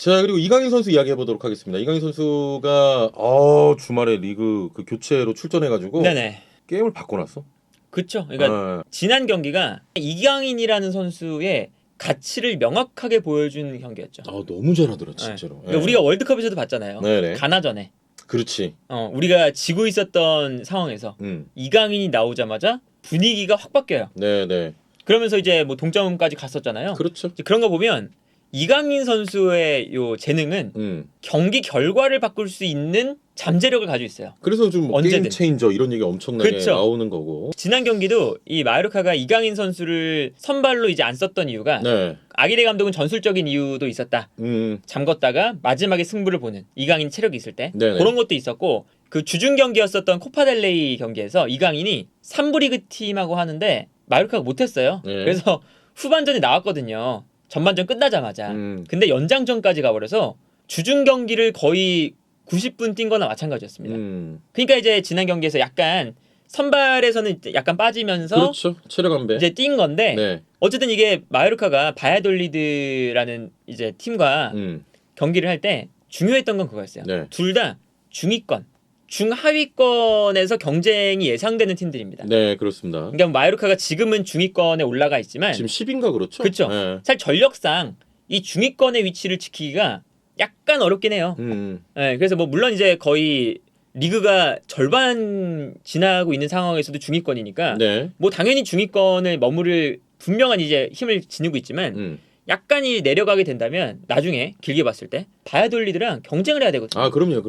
자, 그리고 이강인 선수 이야기해 보도록 하겠습니다. 이강인 선수가 주말에 리그 그 교체로 출전해가지고 네네. 게임을 바꿔놨어. 그렇죠. 그러니까 지난 경기가 이강인이라는 선수의 가치를 명확하게 보여준 경기였죠. 너무 잘하더라 진짜로. 그러니까 우리가 월드컵에서도 봤잖아요. 네네. 가나전에. 그렇지. 우리가 지고 있었던 상황에서 이강인이 나오자마자 분위기가 확 바뀌어요. 네네. 그러면서 이제 뭐 동점까지 갔었잖아요. 그렇죠. 그런 거 보면 이강인 선수의 요 재능은 경기 결과를 바꿀 수 있는 잠재력을 가지고 있어요. 그래서 좀 뭐 언제든. 게임 체인저 이런 얘기 엄청나게 그렇죠. 나오는 거고. 지난 경기도 이 마요르카가 이강인 선수를 선발로 이제 안 썼던 이유가 네. 아기레 감독은 전술적인 이유도 있었다. 잠궜다가 마지막에 승부를 보는 이강인 체력이 있을 때 네네. 그런 것도 있었고 그 주중 경기였었던 코파델레이 경기에서 이강인이 3부 리그 팀하고 하는데 마요르카가 못했어요. 네. 그래서 후반전에 나왔거든요. 전반전 끝나자마자. 근데 연장전까지 가버려서 주중 경기를 거의 90분 뛴 거나 마찬가지였습니다. 그러니까 이제 지난 경기에서 약간 선발에서는 약간 빠지면서 그렇죠. 체력 안배. 이제 뛴 건데 네. 어쨌든 이게 마요르카가 바야돌리드라는 이제 팀과 경기를 할 때 중요했던 건 그거였어요. 네. 둘 다 중위권, 중하위권에서 경쟁이 예상되는 팀들입니다. 네, 그렇습니다. 그러니까 마요르카가 지금은 중위권에 올라가 있지만 지금 10인가 그렇죠? 그렇죠. 네. 사실 전력상 이 중위권의 위치를 지키기가 약간 어렵긴 해요. 네, 그래서 뭐 물론 이제 거의 리그가 절반 지나고 있는 상황에서도 중위권이니까 네. 뭐 당연히 중위권을 머무를 분명한 이제 힘을 지니고 있지만 약간이 내려가게 된다면 나중에 길게 봤을 때 바야돌리드랑 경쟁을 해야 되거든요. 그럼요.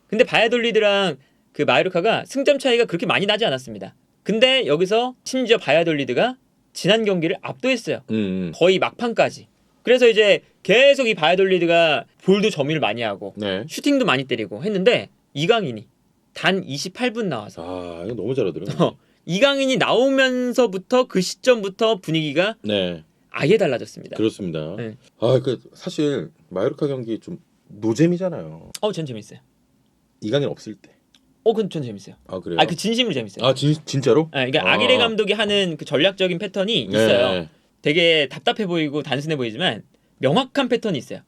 근데 바야돌리드랑 그 마요르카가 승점 차이가 그렇게 많이 나지 않았습니다. 근데 여기서 심지어 바야돌리드가 지난 경기를 압도했어요. 거의 막판까지. 그래서 이제 계속 이 바야돌리드가 볼도 점유를 많이 하고 네. 슈팅도 많이 때리고 했는데 이강인이 단 28분 나와서 이거 너무 잘하더라고요. 이강인이 나오면서부터 그 시점부터 분위기가 네. 아예 달라졌습니다. 그렇습니다. 네. 그 사실 마요르카 경기 좀 노잼이잖아요. 전 재밌어요. 이강인 없을 때. 그건 전 재밌어요. 그래요? 그 진심으로 재밌어요. 진짜로? 그러니까 아기레 감독이 하는 그 전략적인 패턴이 있어요. 네. 되게 답답해 보이고 단순해 보이지만 명확한 패턴이 있어요.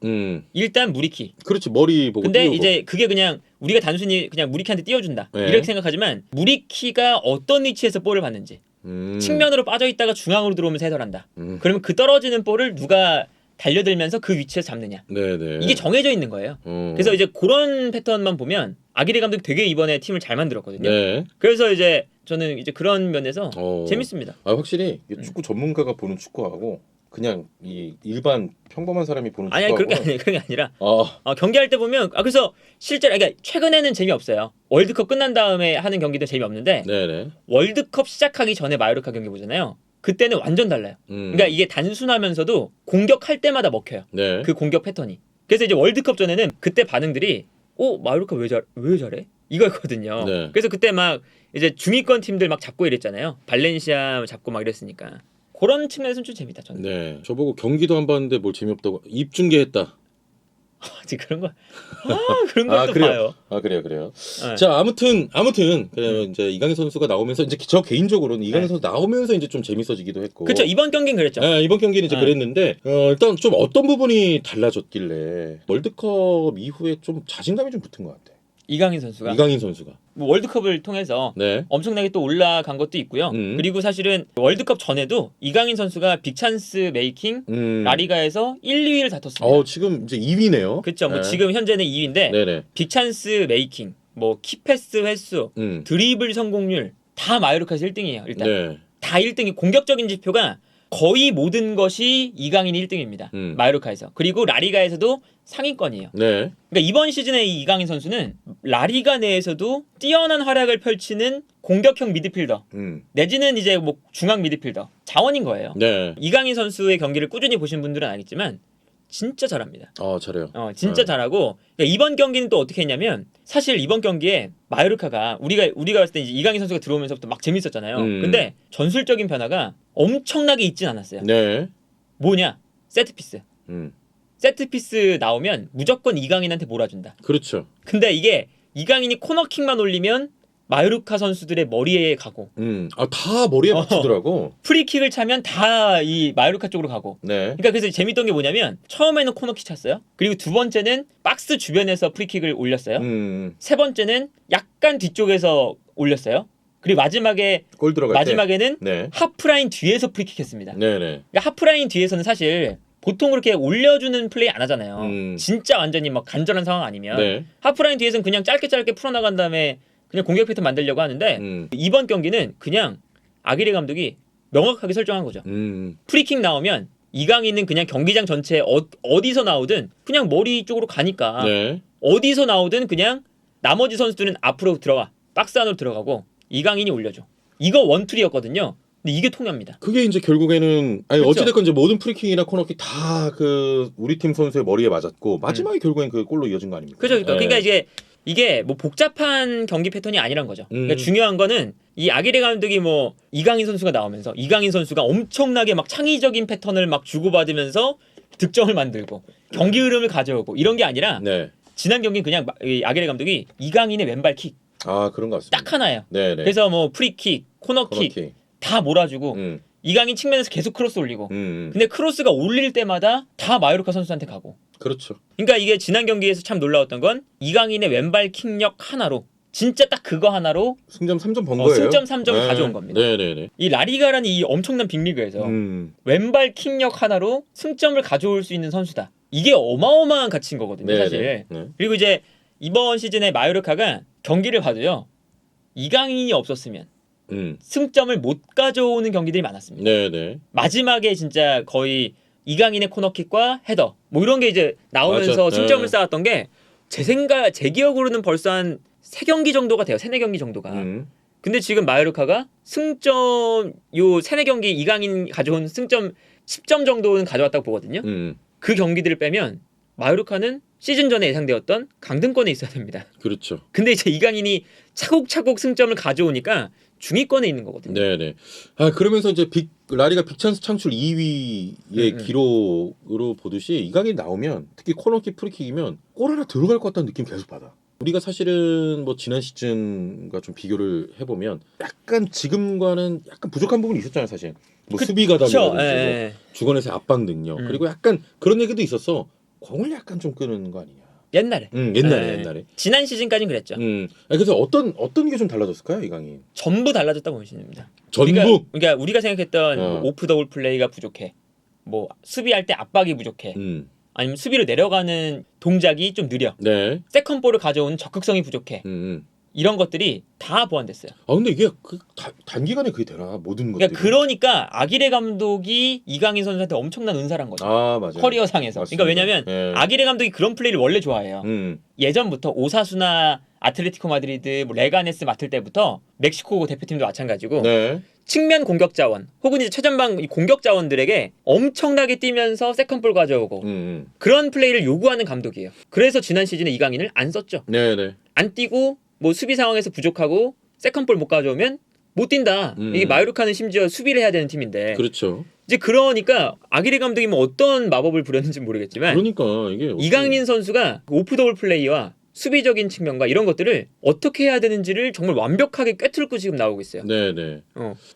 일단 무리키. 그렇지, 머리 보고. 근데 띄우고. 이제 그게 그냥 우리가 단순히 그냥 무리키한테 띄워준다 네. 이렇게 생각하지만 무리키가 어떤 위치에서 볼을 받는지 측면으로 빠져있다가 중앙으로 들어오면서 해설한다. 그러면 그 떨어지는 볼을 누가 달려들면서 그 위치에서 잡느냐. 네네. 이게 정해져 있는 거예요. 그래서 이제 그런 패턴만 보면 아기레 감독이 되게 이번에 팀을 잘 만들었거든요. 네. 그래서 이제 저는 이제 그런 면에서 재밌습니다. 확실히 축구 전문가가 보는 축구하고 그냥 이 일반 평범한 사람이 보는 아니 축구하고 그게 아니라 경기할 때 보면 그래서 실제로 그러니까 최근에는 재미없어요. 월드컵 끝난 다음에 하는 경기도 재미없는데 네네. 월드컵 시작하기 전에 마요르카 경기 보잖아요. 그때는 완전 달라요. 그러니까 이게 단순하면서도 공격할 때마다 먹혀요. 네. 그 공격 패턴이. 그래서 이제 월드컵 전에는 그때 반응들이 마요르카 왜 잘해? 이거였거든요. 네. 그래서 그때 막 이제 중위권 팀들 막 잡고 이랬잖아요. 발렌시아 잡고 막 이랬으니까. 그런 측면에서는 좀 재밌다 저는. 네. 저보고 경기도 안 봤는데 뭘 재미없다고 입중계했다. 지금 그런 거 그런 것도 그래요? 봐요. 그래요. 네. 자, 아무튼 이제 이강인 선수가 나오면서 이제 저 개인적으로는 이강인 선수 나오면서 이제 좀 재밌어지기도 했고. 그렇죠. 이번 경기는 그랬죠. 네, 이번 경기는 이제 그랬는데 일단 좀 어떤 부분이 달라졌길래 월드컵 이후에 좀 자신감이 좀 붙은 것 같아. 이강인 선수가 뭐 월드컵을 통해서 네. 엄청나게 또 올라간 것도 있고요. 그리고 사실은 월드컵 전에도 이강인 선수가 빅찬스 메이킹 라리가에서 1, 2위를 다퉜습니다. 지금 이제 2위네요. 그렇죠. 뭐 네. 지금 현재는 2위인데 네네. 빅찬스 메이킹, 뭐 키패스 횟수, 드리블 성공률 다 마요르카에서 1등이에요. 일단 네. 다 1등이 공격적인 지표가 거의 모든 것이 이강인이 1등입니다. 마요르카에서. 그리고 라리가에서도 상위권이에요. 네. 그러니까 이번 시즌에 이 이강인 선수는 라리가 내에서도 뛰어난 활약을 펼치는 공격형 미드필더 내지는 이제 뭐 중앙 미드필더 자원인 거예요. 네. 이강인 선수의 경기를 꾸준히 보신 분들은 알겠지만 진짜 잘합니다. 잘해요. 진짜 잘하고 그러니까 이번 경기는 또 어떻게 했냐면 사실 이번 경기에 마요르카가 우리가 봤을 때 이제 이강인 선수가 들어오면서부터 막 재밌었잖아요. 근데 전술적인 변화가 엄청나게 있진 않았어요. 네. 뭐냐? 세트피스. 세트피스 나오면 무조건 이강인한테 몰아준다. 그렇죠. 근데 이게 이강인이 코너킥만 올리면 마요르카 선수들의 머리에 가고 다 머리에 맞추더라고. 프리킥을 차면 다 이 마요르카 쪽으로 가고. 네. 그러니까 그래서 재밌던 게 뭐냐면 처음에는 코너킥 찼어요. 그리고 두 번째는 박스 주변에서 프리킥을 올렸어요. 세 번째는 약간 뒤쪽에서 올렸어요. 그리고 골 들어갈 마지막에는 네. 하프라인 뒤에서 프리킥했습니다. 네네. 그러니까 하프라인 뒤에서는 사실 보통 그렇게 올려주는 플레이 안 하잖아요. 진짜 완전히 막 간절한 상황 아니면 네. 하프라인 뒤에서는 그냥 짧게 풀어나간 다음에 그냥 공격 패턴 만들려고 하는데 이번 경기는 그냥 아기레 감독이 명확하게 설정한 거죠. 프리킥 나오면 이강인은 그냥 경기장 전체에 어디서 나오든 그냥 머리 쪽으로 가니까 네. 어디서 나오든 그냥 나머지 선수들은 앞으로 들어가 박스 안으로 들어가고 이강인이 올려줘. 이거 원툴이었거든요. 근데 이게 통합니다. 그게 이제 결국에는 아니 그쵸? 어찌됐건 이제 모든 프리킥이나 코너킥 다 그 우리 팀 선수의 머리에 맞았고 마지막에 결국엔 그 골로 이어진 거 아닙니까? 그죠? 네. 그러니까 이게 뭐 복잡한 경기 패턴이 아니란 거죠. 그러니까 중요한 거는 이 아기레 감독이 뭐 이강인 선수가 나오면서 이강인 선수가 엄청나게 막 창의적인 패턴을 막 주고받으면서 득점을 만들고 경기 흐름을 가져오고 이런 게 아니라 네. 지난 경기는 그냥 이 아기레 감독이 이강인의 왼발킥 그런 것 같습니다. 딱 하나예요. 네네. 그래서 뭐 프리킥, 코너킥 다 몰아주고 이강인 측면에서 계속 크로스 올리고 근데 크로스가 올릴 때마다 다 마요르카 선수한테 가고 그렇죠. 그러니까 이게 지난 경기에서 참 놀라웠던 건 이강인의 왼발 킥력 하나로 진짜 딱 그거 하나로 승점 3점 번 거예요. 승점 3점을 가져온 겁니다. 네네네. 이 라리가라는 이 엄청난 빅리그에서 왼발 킥력 하나로 승점을 가져올 수 있는 선수다. 이게 어마어마한 가치인 거거든요, 네네. 사실. 네. 그리고 이제 이번 시즌에 마요르카가 경기를 봐도요. 이강인이 없었으면 승점을 못 가져오는 경기들이 많았습니다. 네네. 마지막에 진짜 거의 이강인의 코너킥과 헤더 뭐 이런 게 이제 나오면서 맞아. 승점을 네. 쌓았던 게 제 기억으로는 벌써 한 3경기 정도가 돼요. 3-4경기 정도가. 근데 지금 마요르카가 승점 요 3-4경기 이강인 가져온 승점 10점 정도는 가져왔다고 보거든요. 그 경기들을 빼면 마요르카는 시즌 전에 예상되었던 강등권에 있어야 됩니다. 그렇죠. 근데 근데 이제 이강인이 차곡차곡 승점을 가져오니까 중위권에 있는 거거든요. 네네. 그러면서 이제 라리가 빅찬스 창출 2위의 기록으로 보듯이 이강인 나오면 특히 코너킥 프리킥이면 골 하나 들어갈 것 같다는 느낌 계속 받아. 우리가 사실은 뭐 지난 시즌과 좀 비교를 해보면 약간 지금과는 약간 부족한 부분이 있었잖아요, 사실. 뭐 수비 가담이라든지 주변에서의 압박 능력 그리고 약간 그런 얘기도 있었어. 공을 약간 좀 끄는 거 아니냐. 옛날에. 옛날에. 지난 시즌까지는 그랬죠. 그래서 어떤 게 좀 달라졌을까요, 이강인? 전부 달라졌다고 보시면 됩니다. 전부. 그러니까 우리가 생각했던 뭐 오프 더블 플레이가 부족해. 뭐 수비할 때 압박이 부족해. 아니면 수비로 내려가는 동작이 좀 느려. 네. 세컨 볼을 가져오는 적극성이 부족해. 이런 것들이 다 보완됐어요. 근데 이게 단기간에 그게 되나? 모든 것들이. 그러니까 아기레 감독이 이강인 선수한테 엄청난 은사란 거죠. 맞아요. 커리어상에서. 맞습니다. 그러니까 왜냐면 아기레 감독이 그런 플레이를 원래 좋아해요. 예전부터 오사수나 아틀레티코 마드리드, 뭐 레가네스 맡을 때부터 멕시코 대표팀도 마찬가지고 네. 측면 공격 자원 혹은 이제 최전방 공격 자원들에게 엄청나게 뛰면서 세컨볼 가져오고 그런 플레이를 요구하는 감독이에요. 그래서 지난 시즌에 이강인을 안 썼죠. 네네. 안 뛰고 뭐 수비 상황에서 부족하고 세컨볼 못 가져오면 못 뛴다. 이게 마요르카는 심지어 수비를 해야 되는 팀인데. 그렇죠. 이제 그러니까 아기레 감독이 뭐 어떤 마법을 부렸는지 모르겠지만 그러니까 이게 이강인 선수가 오프 더블 플레이와 수비적인 측면과 이런 것들을 어떻게 해야 되는지를 정말 완벽하게 꿰뚫고 지금 나오고 있어요. 네네.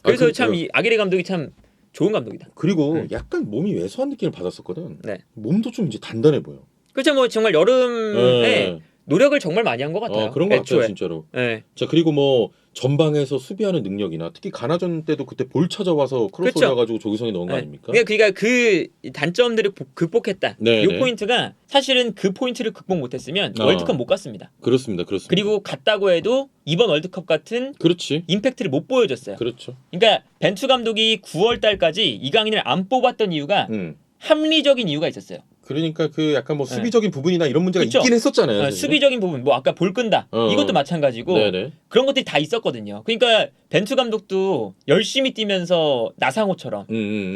그래서 참 이 아기레 감독이 참 좋은 감독이다. 그리고 약간 몸이 왜소한 느낌을 받았었거든. 네. 몸도 좀 이제 단단해 보여. 그렇죠. 뭐 정말 여름에 네. 노력을 정말 많이 한 것 같아요. 그런 것 애초에. 같아요, 진짜로. 네. 자, 그리고 뭐 전방에서 수비하는 능력이나 특히 가나전 때도 그때 볼 찾아와서 크로스 그렇죠. 올려가지고 조기성이 넣은 거 네. 아닙니까? 그러니까 그 단점들을 극복했다. 네, 이 네. 포인트가 사실은 그 포인트를 극복 못했으면 월드컵 못 갔습니다. 그렇습니다. 그리고 갔다고 해도 이번 월드컵 같은 그렇지. 임팩트를 못 보여줬어요. 그렇죠. 그러니까 벤투 감독이 9월 달까지 이강인을 안 뽑았던 이유가 합리적인 이유가 있었어요. 그러니까 그 약간 뭐 수비적인 부분이나 이런 문제가 그쵸? 있긴 했었잖아요. 사실은. 수비적인 부분, 뭐 아까 볼 끈다 이것도 마찬가지고 네네. 그런 것들이 다 있었거든요. 그러니까 벤투 감독도 열심히 뛰면서 나상호처럼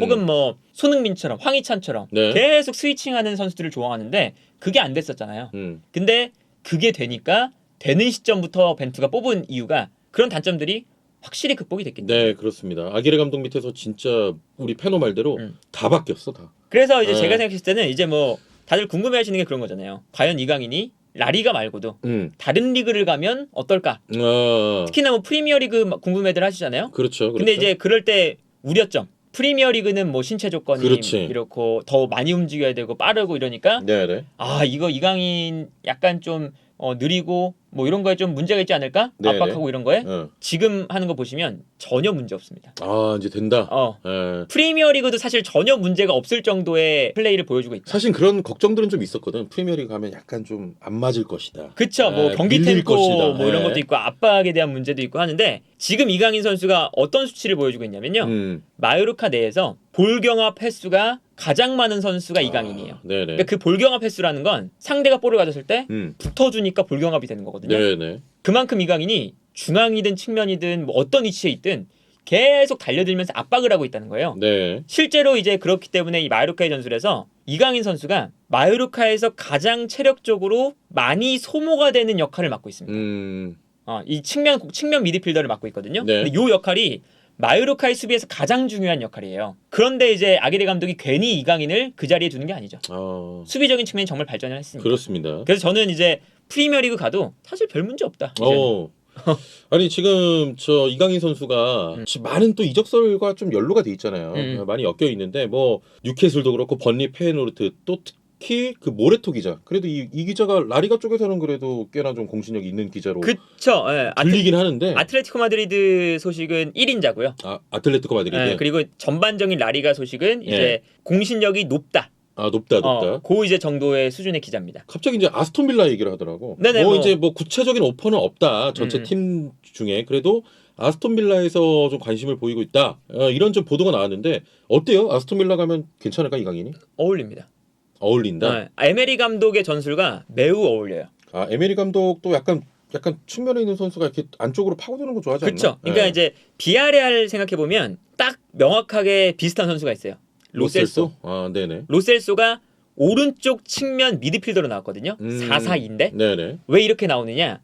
혹은 뭐 손흥민처럼 황희찬처럼 네. 계속 스위칭하는 선수들을 좋아하는데 그게 안 됐었잖아요. 근데 그게 되니까 되는 시점부터 벤투가 뽑은 이유가 그런 단점들이 확실히 극복이 됐겠죠. 네, 그렇습니다. 아기레 감독 밑에서 진짜 우리 페노 말대로 다 바뀌었어, 다. 그래서 이제 네. 제가 생각했을 때는 이제 뭐 다들 궁금해하시는 게 그런 거잖아요. 과연 이강인이 라리가 말고도 다른 리그를 가면 어떨까? 특히나 뭐 프리미어리그 궁금해들 하시잖아요. 그렇죠. 근데 이제 그럴 때 우려점. 프리미어리그는 뭐 신체 조건이 그렇지. 이렇고 더 많이 움직여야 되고 빠르고 이러니까 네네. 아 이거 이강인 약간 좀 느리고 뭐 이런 거에 좀 문제가 있지 않을까? 네네. 압박하고 이런 거에 지금 하는 거 보시면 전혀 문제 없습니다. 아 이제 된다. 프리미어리그도 사실 전혀 문제가 없을 정도의 플레이를 보여주고 있다. 사실 그런 걱정들은 좀 있었거든. 프리미어리그 가면 약간 좀 안 맞을 것이다. 그쵸. 뭐 경기 밀릴 템포 것이다. 뭐 이런 것도 있고 압박에 대한 문제도 있고 하는데 지금 이강인 선수가 어떤 수치를 보여주고 있냐면요. 마요르카 내에서 볼 경합 횟수가 가장 많은 선수가 이강인이에요. 네네. 그러니까 그 볼 경합 횟수라는 건 상대가 볼을 가졌을 때 붙어주니까 볼 경합이 되는 거거든요. 네네. 그만큼 이강인이 중앙이든 측면이든 뭐 어떤 위치에 있든 계속 달려들면서 압박을 하고 있다는 거예요. 네. 실제로 이제 그렇기 때문에 이 마요르카의 전술에서 이강인 선수가 마요르카에서 가장 체력적으로 많이 소모가 되는 역할을 맡고 있습니다. 이 측면 미드필더를 맡고 있거든요. 네. 근데 이 역할이 마요르카의 수비에서 가장 중요한 역할이에요. 그런데 이제 아기레 감독이 괜히 이강인을 그 자리에 두는 게 아니죠. 수비적인 측면이 정말 발전을 했습니다. 그렇습니다. 그래서 저는 이제 프리미어리그 가도 사실 별 문제 없다. 아니 지금 저 이강인 선수가 지금 많은 또 이적설과 좀 연루가 돼 있잖아요. 많이 엮여 있는데 뭐 뉴캐슬도 그렇고 번리 페이노르트 또 특히 그 모레토 기자. 그래도 이 기자가 라리가 쪽에서는 그래도 꽤나 좀 공신력이 있는 기자로 그쵸. 예. 들리긴 하는데 아틀레티코 마드리드 소식은 1인자고요. 아틀레티코 마드리드. 예, 그리고 전반적인 라리가 소식은 이제 공신력이 높다. 높다. 그 이제 정도의 수준의 기자입니다. 갑자기 이제 아스톤 빌라 얘기를 하더라고. 네네, 이제 뭐 구체적인 오퍼는 없다. 전체 팀 중에 그래도 아스톤 빌라에서 좀 관심을 보이고 있다. 이런 좀 보도가 나왔는데 어때요? 아스톤 빌라 가면 괜찮을까 이강인이? 어울립니다. 어울린다. 에메리 감독의 전술과 매우 어울려요. 에메리 감독도 약간 측면에 있는 선수가 이렇게 안쪽으로 파고드는 거 좋아하지 않나? 그렇죠. 그러니까 이제 비아레알 생각해 보면 딱 명확하게 비슷한 선수가 있어요. 로셀소. 네네. 로셀소가 오른쪽 측면 미드필더로 나왔거든요. 4-4-2인데. 네네. 왜 이렇게 나오느냐?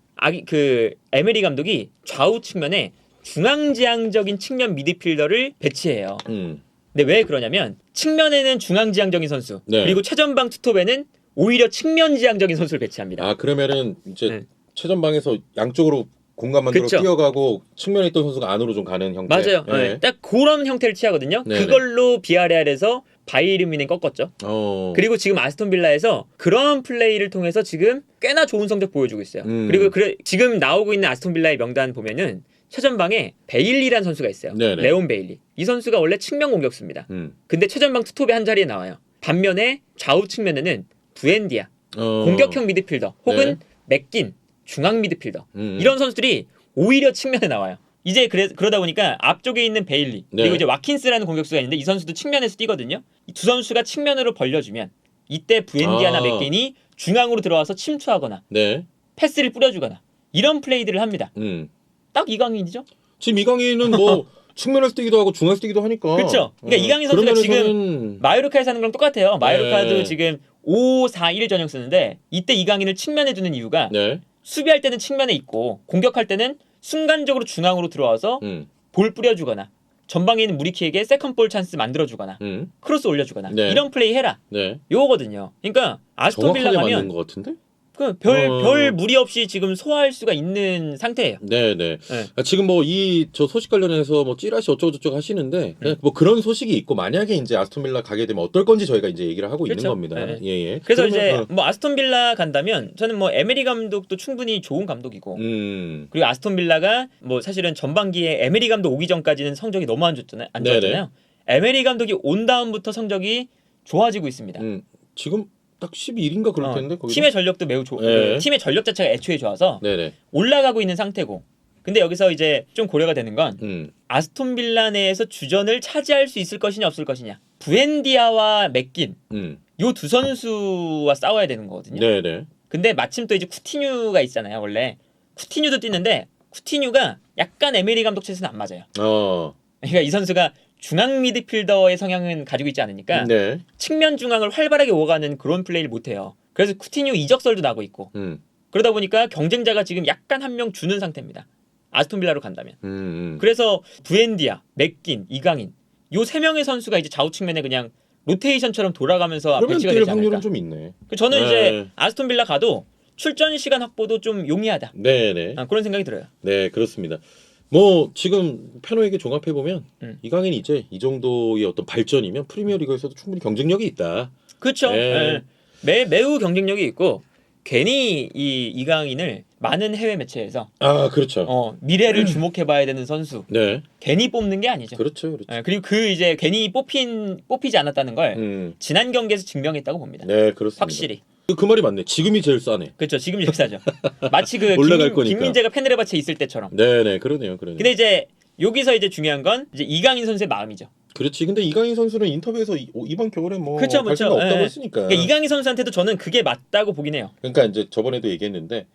그 에메리 감독이 좌우 측면에 중앙지향적인 측면 미드필더를 배치해요. 근데 왜 그러냐면 측면에는 중앙지향적인 선수 그리고 최전방 투톱에는 오히려 측면지향적인 선수를 배치합니다. 그러면은 이제 최전방에서 양쪽으로 공간 만들어 뛰어가고 측면에 있던 선수가 안으로 좀 가는 형태. 맞아요. 딱 그런 형태를 취하거든요. 네네. 그걸로 비아레알에서 바이에른 뮌헨 꺾었죠. 그리고 지금 아스톤 빌라에서 그런 플레이를 통해서 지금 꽤나 좋은 성적 보여주고 있어요. 그리고 지금 나오고 있는 아스톤 빌라의 명단 보면은 최전방에 베일리라는 선수가 있어요. 네네. 레온 베일리. 이 선수가 원래 측면 공격수입니다. 근데 최전방 투톱의 한 자리에 나와요. 반면에 좌우 측면에는 부엔디아, 공격형 미드필더 혹은 맥긴, 중앙 미드필더 이런 선수들이 오히려 측면에 나와요. 이제 그러다 보니까 앞쪽에 있는 베일리 그리고 이제 와킨스라는 공격수가 있는데 이 선수도 측면에서 뛰거든요. 이 두 선수가 측면으로 벌려주면 이때 부엔디아나 맥긴이 중앙으로 들어와서 침투하거나 패스를 뿌려주거나 이런 플레이들을 합니다. 딱 이강인이죠. 지금 이강인은 뭐 측면에서 뛰기도 하고 중앙에서 뛰기도 하니까. 그렇죠. 그러니까 이강인 선수가 지금 마요르카에서 하는 거랑 똑같아요. 마요르카도 지금 5-4-1 전형 쓰는데 이때 이강인을 측면에 두는 이유가 수비할 때는 측면에 있고 공격할 때는 순간적으로 중앙으로 들어와서 볼 뿌려주거나 전방에 있는 무리키에게 세컨볼 찬스 만들어주거나 크로스 올려주거나 이런 플레이 해라. 요거거든요. 그러니까 아스톤 빌라 가면 맞는 것 같은데? 별 무리 없이 지금 소화할 수가 있는 상태예요. 네네. 지금 뭐 저 소식 관련해서 뭐 찌라시 어쩌고저쩌고 하시는데 뭐 그런 소식이 있고 만약에 이제 아스톤 빌라 가게 되면 어떨 건지 저희가 이제 얘기를 하고 있는 겁니다. 예. 그래서 이제 뭐 아스톤 빌라 간다면 저는 뭐 에메리 감독도 충분히 좋은 감독이고 그리고 아스톤 빌라가 뭐 사실은 전반기에 에메리 감독 오기 전까지는 성적이 너무 안 좋았잖아요. 에메리 감독이 온 다음부터 성적이 좋아지고 있습니다. 지금 딱 11인가 그럴 텐데 팀의 전력도 매우 팀의 전력 자체가 애초에 좋아서 올라가고 있는 상태고 근데 여기서 이제 좀 고려가 되는 건 아스톤 빌라 내에서 주전을 차지할 수 있을 것이냐 없을 것이냐 부엔디아와 맥긴 요 두 선수와 싸워야 되는 거거든요. 근데 마침 또 이제 쿠티뉴가 있잖아요. 원래 쿠티뉴도 뛰는데 쿠티뉴가 약간 에메리 감독 체제는 안 맞아요. 그러니까 이 선수가 중앙 미드필더의 성향은 가지고 있지 않으니까 측면 중앙을 활발하게 오가는 그런 플레이를 못해요. 그래서 쿠티뉴 이적설도 나고 있고 그러다 보니까 경쟁자가 지금 약간 한 명 주는 상태입니다. 아스톤 빌라로 간다면. 그래서 부엔디아, 맥긴, 이강인 요 세 명의 선수가 이제 좌우 측면에 그냥 로테이션처럼 돌아가면서 배치가 되지 않을까. 확률은 좀 있네. 저는 이제 아스톤 빌라 가도 출전 시간 확보도 좀 용이하다. 네네. 그런 생각이 들어요. 네, 그렇습니다. 뭐 지금 페노에게 종합해 보면 이강인이 이제 이 정도의 어떤 발전이면 프리미어리그에서도 충분히 경쟁력이 있다. 그렇죠. 네. 매우 경쟁력이 있고 괜히 이 이강인을 많은 해외 매체에서 그렇죠. 미래를 주목해봐야 되는 선수. 네, 괜히 뽑는 게 아니죠. 그렇죠, 그렇죠. 그리고 그 이제 괜히 뽑히지 않았다는 걸 지난 경기에서 증명했다고 봅니다. 네, 그렇습니다. 확실히. 그 말이 맞네. 지금이 제일 싸네. 그렇죠. 지금 역사죠. 마치 그 올라갈 거니까. 김민재가 페네르바체 있을 때처럼. 네네, 그러네요. 근데 이제 여기서 이제 중요한 건 이제 이강인 선수의 마음이죠. 그렇지. 근데 이강인 선수는 인터뷰에서 이번 겨울에 뭐 그쵸, 갈 생각 없다고 했으니까. 그러니까 이강인 선수한테도 저는 그게 맞다고 보긴 해요. 그러니까 이제 저번에도 얘기했는데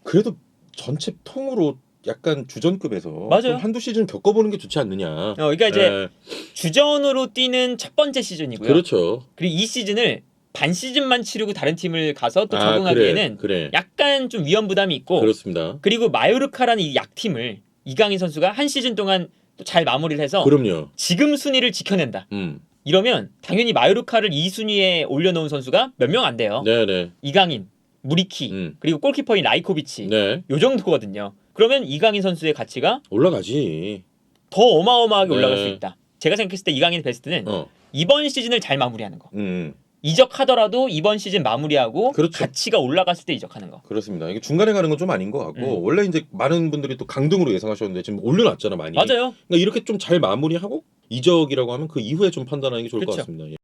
그래도 전체 통으로 약간 주전급에서 맞아요. 좀 한두 시즌 겪어보는 게 좋지 않느냐. 그러니까 이제 주전으로 뛰는 첫 번째 시즌이고요. 그렇죠. 그리고 이 시즌을 반 시즌만 치르고 다른 팀을 가서 또 적응하기에는 그래. 약간 좀 위험 부담이 있고. 그렇습니다. 그리고 마요르카라는 이 약팀을 이강인 선수가 한 시즌 동안 또 잘 마무리를 해서 그럼요. 지금 순위를 지켜낸다. 이러면 당연히 마요르카를 2순위에 올려놓은 선수가 몇 명 안 돼요. 네네. 이강인, 무리키, 그리고 골키퍼인 라이코비치. 네. 요 정도거든요. 그러면 이강인 선수의 가치가 올라가지. 더 어마어마하게 올라갈 수 있다. 제가 생각했을 때 이강인의 베스트는 이번 시즌을 잘 마무리하는 거. 이적하더라도 이번 시즌 마무리하고 그렇죠. 가치가 올라갔을 때 이적하는 거. 그렇습니다. 이게 중간에 가는 건 좀 아닌 것 같고 원래 이제 많은 분들이 또 강등으로 예상하셨는데 지금 올려놨잖아 많이. 맞아요. 그러니까 이렇게 좀 잘 마무리하고 이적이라고 하면 그 이후에 좀 판단하는 게 좋을 것 그쵸. 같습니다. 예.